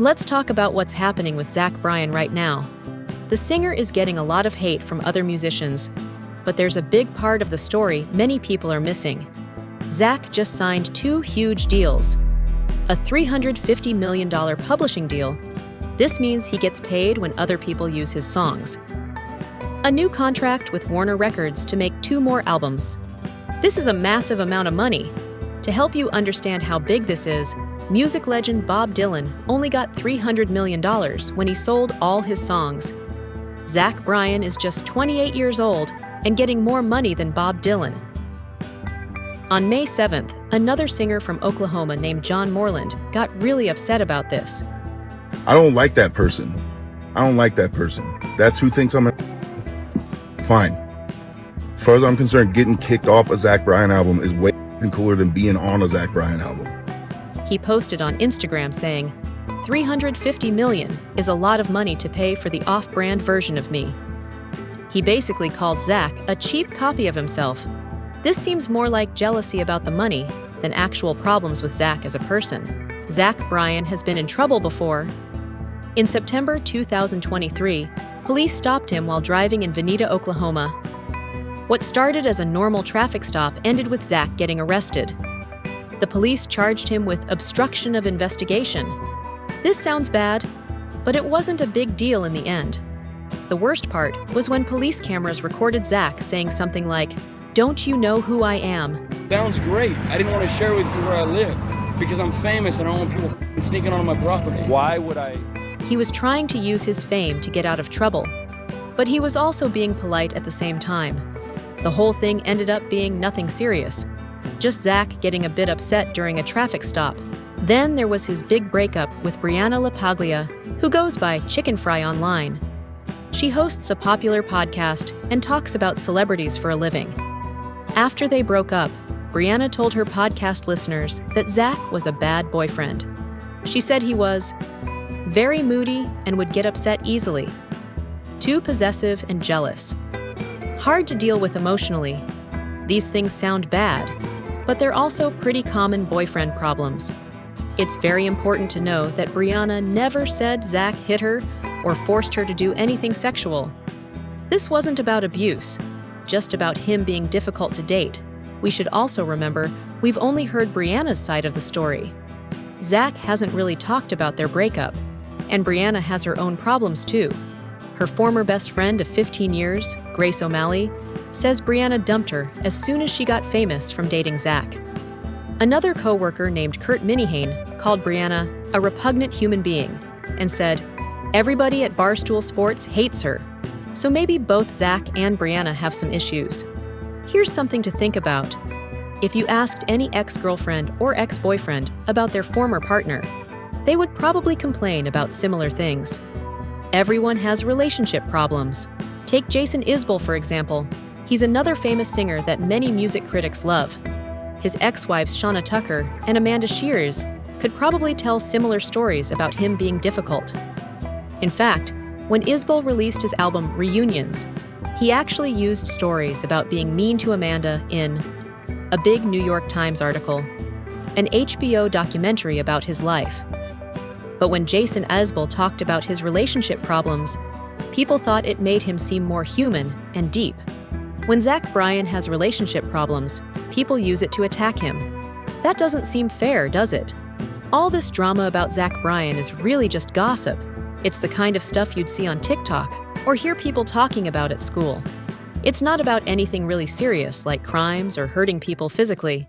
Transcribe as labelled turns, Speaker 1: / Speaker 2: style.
Speaker 1: Let's talk about what's happening with Zach Bryan right now. The singer is getting a lot of hate from other musicians, but there's a big part of the story many people are missing. Zach just signed 2 huge deals. A $350 million publishing deal. This means he gets paid when other people use his songs. A new contract with Warner Records to make 2 more albums. This is a massive amount of money. To help you understand how big this is, music legend Bob Dylan only got $300 million when he sold all his songs. Zach Bryan is just 28 years old and getting more money than Bob Dylan. On May 7th, another singer from Oklahoma named John Moreland got really upset about this.
Speaker 2: I don't like that person. That's who thinks I'm fine. As far as I'm concerned, getting kicked off a Zach Bryan album is way cooler than being on a Zach Bryan album.
Speaker 1: He posted on Instagram saying, $350 million is a lot of money to pay for the off-brand version of me. He basically called Zach a cheap copy of himself. This seems more like jealousy about the money than actual problems with Zach as a person. Zach Bryan has been in trouble before. In September 2023, police stopped him while driving in Veneta, Oklahoma. What started as a normal traffic stop ended with Zach getting arrested. The police charged him with obstruction of investigation. This sounds bad, but it wasn't a big deal in the end. The worst part was when police cameras recorded Zach saying something like, "Don't you know who I am?"
Speaker 3: Sounds great. I didn't want to share with you where I live because I'm famous and I don't want people sneaking onto my property. Why would I?
Speaker 1: He was trying to use his fame to get out of trouble, but he was also being polite at the same time. The whole thing ended up being nothing serious, just Zach getting a bit upset during a traffic stop. Then there was his big breakup with Brianna LaPaglia, who goes by Chicken Fry online. She hosts a popular podcast and talks about celebrities for a living. After they broke up, Brianna told her podcast listeners that Zach was a bad boyfriend. She said he was very moody and would get upset easily, too possessive and jealous, hard to deal with emotionally. These things sound bad, but they're also pretty common boyfriend problems. It's very important to know that Brianna never said Zach hit her or forced her to do anything sexual. This wasn't about abuse, just about him being difficult to date. We should also remember, we've only heard Brianna's side of the story. Zach hasn't really talked about their breakup, and Brianna has her own problems too. Her former best friend of 15 years, Grace O'Malley, says Brianna dumped her as soon as she got famous from dating Zach. Another co-worker named Kurt Minihane called Brianna a repugnant human being and said, "Everybody at Barstool Sports hates her." So maybe both Zach and Brianna have some issues. Here's something to think about. If you asked any ex-girlfriend or ex-boyfriend about their former partner, they would probably complain about similar things. Everyone has relationship problems. Take Jason Isbell, for example. He's another famous singer that many music critics love. His ex-wives Shauna Tucker and Amanda Shears could probably tell similar stories about him being difficult. In fact, when Isbell released his album Reunions, he actually used stories about being mean to Amanda in a big New York Times article, an HBO documentary about his life. But when Jason Isbell talked about his relationship problems, people thought it made him seem more human and deep. When Zach Bryan has relationship problems, people use it to attack him. That doesn't seem fair, does it? All this drama about Zach Bryan is really just gossip. It's the kind of stuff you'd see on TikTok or hear people talking about at school. It's not about anything really serious like crimes or hurting people physically.